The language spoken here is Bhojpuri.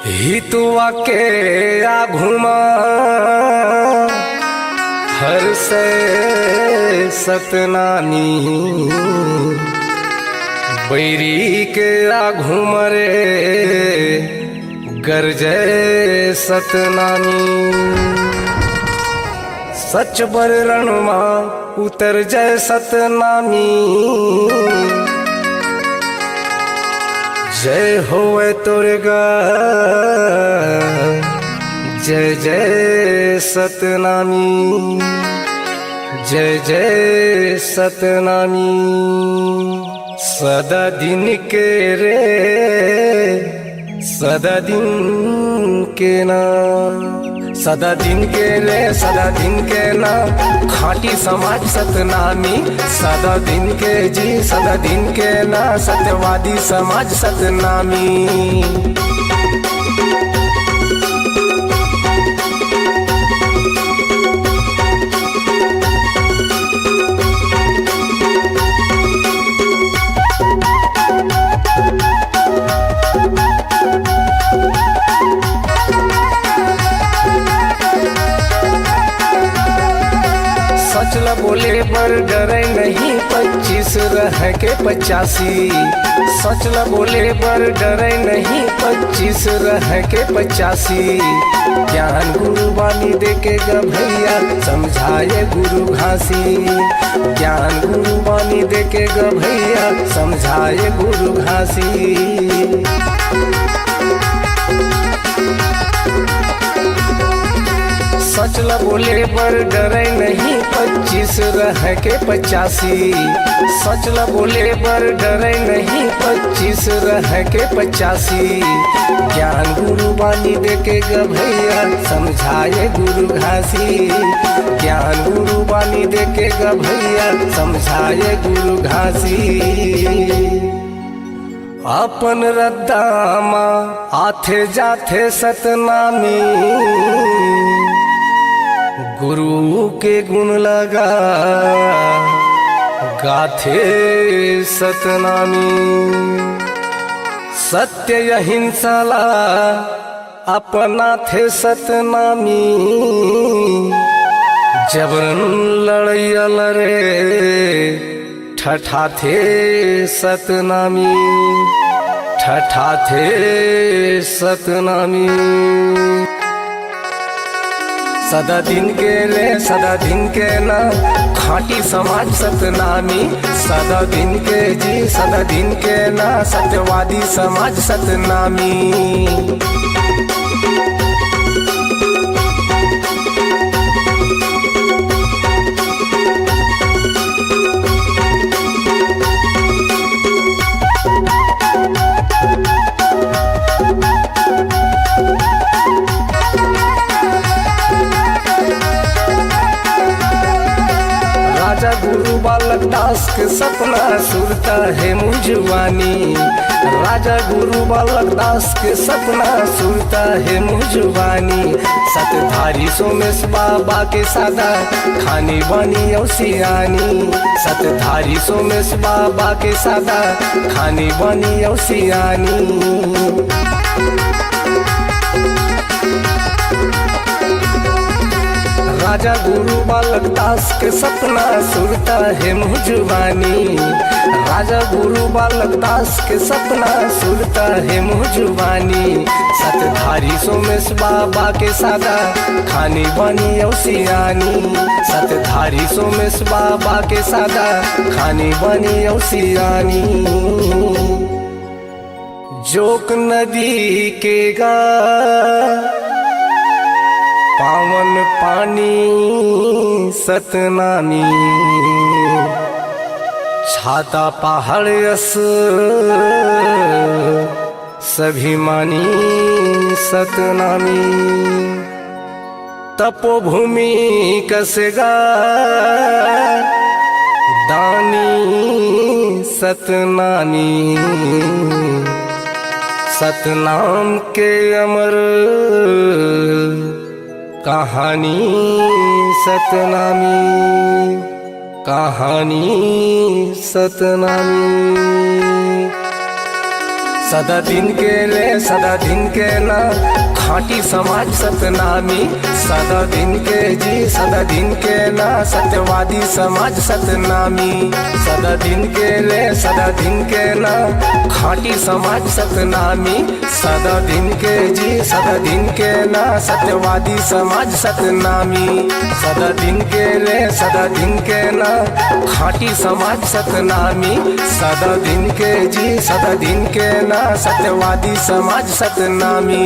हितुआ के आघुमा हर से सतनानी बैरी के आघुमरे गरजे सतनानी सच बर रणमा उतर जय सतनामी जय होवे तोरगा जय जय सतनामी जय जय सतनामी सदा दिन के रे सदा दिन के ना सदा दिन के रे सदा दिन के ना खाटी समाज सतनामी सदा दिन के जी सदा दिन के ना सत्यवादी समाज सतनामी। सच ल बोले पर डरे नहीं 25 रह के 85 सच ल बोले पर डरे नहीं 25 रह के 85 ज्ञान गुरु वाणी देके ग भैया समझाए गुरु घासी ज्ञान गुरु वाणी देके ग भैया समझाए गुरु घासी। सच ल बोले पर डरे नहीं 25 रह के 85 सच ल बोले पर डरे नहीं 25 रह के 85 ज्ञान गुरु वाणी देके ग भैया समझाए गुरु घासी ज्ञान गुरु वाणी देके ग भैया समझाए गुरु घासी। अपन रद्दामा आथे जाथे सतनामी गुरु के गुण लगा गाथे सतनामी सत्य अहिंसा ला अपना थे सतनामी जबरन लड़ैया लड़े ठठा थे सतनामी ठठा थे सतनामी। सदा दिन के रे सदा दिन के ना खाटी समाज सतनामी सदा दिन के जी सदा दिन के ना सत्यवादी समाज सतनामी। राजा गुरु बालक दास के सपना सुरता है मुझवानी राजा गुरु बालक दास के सपना सुरता है मुझवानी सतधारी सोमेश बाबा के सादा खानी बानी औसियानी सतधारी सोमेश बाबा के सादा खानी बानी औसियानी। राजा गुरु बालक दास के सपना सुरता है मुझवानी राजा गुरु बालक दास के सपना सुरता है मुझवानी सतधारी सोमेश बाबा के सादा खानी बानी औसियानी सतधारी सोमेश बाबा के सादा खानी बानी औसियानी। जोक नदी के गा पावन पानी सतनामी छाता पहाड़ यस सभी मानी सतनामी तपोभूमि कसगा दानी सतनामी सतनाम के अमर कहानी सतनामी कहानी सतनामी। सदा दिन के रे सदा दिन के ना खाटी समाज सतनामी। सदा दिन के जी सदा दिन के ना सत्यवादी समाज सतनामी। सदा दिन के रे सदा दिन के ना खाटी समाज सतनामी। सदा दिन के जी सदा दिन के ना सत्यवादी समाज सतनामी। सदा दिन के रे सदा दिन के ना खाटी समाज सतनामी। सदा दिन के जी सदा दिन के ना सत्यवादी समाज सतनामी।